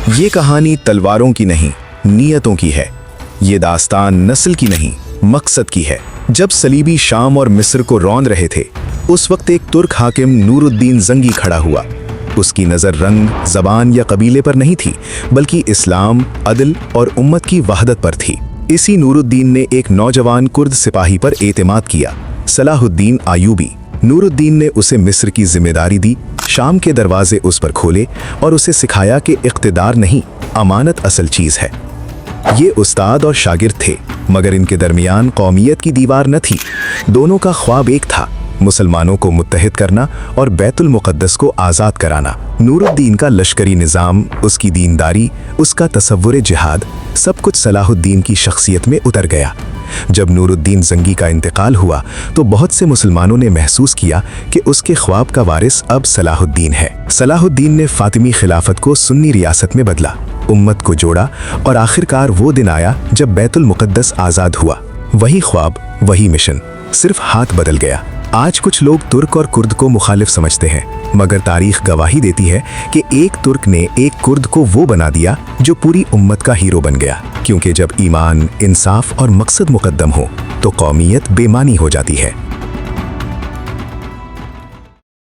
ये कहानी तलवारों की नहीं, नीयतों की है। ये दास्तान नस्ल की नहीं, मकसद की है। जब सलीबी शाम और मिस्र को रौंद रहे थे, उस वक्त एक तुर्क हाकिम नूरुद्दीन जंगी खड़ा हुआ। उसकी नज़र रंग, ज़बान या कबीले पर नहीं थी, बल्कि इस्लाम, अदल और उम्मत की वहदत पर थी। इसी नूरुद्दीन ने एक नौजवान कुर्द सिपाही पर एतमाद किया, सलाहुद्दीन आयूबी। नूरुद्दीन ने उसे मिस्र की जिम्मेदारी दी, शाम के दरवाजे उस पर खोले और उसे सिखाया कि इक़्तिदार नहीं, अमानत असल चीज़ है। ये उस्ताद और शागिर्द थे, मगर इनके दरमियान कौमियत की दीवार न थी। दोनों का ख्वाब एक था, मुसलमानों को मुत्तहिद करना और बैतुल मुक़द्दस को आज़ाद कराना। नूरुद्दीन का लश्करी निज़ाम, उसकी दीनदारी, उसका तसव्वुर जिहाद, सब कुछ सलाहुद्दीन की शख्सियत में उतर गया। जब नूरुद्दीन जंगी का इंतकाल हुआ तो बहुत से मुसलमानों ने महसूस किया कि उसके ख्वाब का वारिस अब सलाहुद्दीन है। सलाहुद्दीन ने फातिमी खिलाफत को सुन्नी रियासत में बदला, उम्मत को जोड़ा और आखिरकार वो दिन आया जब बैतुल मुक़द्दस आज़ाद हुआ। वही ख्वाब, वही मिशन, सिर्फ हाथ बदल गया। आज कुछ लोग तुर्क और कुर्द को मुखालिफ समझते हैं, मगर तारीख गवाही देती है कि एक तुर्क ने एक कुर्द को वो बना दिया जो पूरी उम्मत का हीरो बन गया। क्योंकि जब ईमान, इंसाफ और मकसद मुकद्दम हो तो कौमियत बेमानी हो जाती है।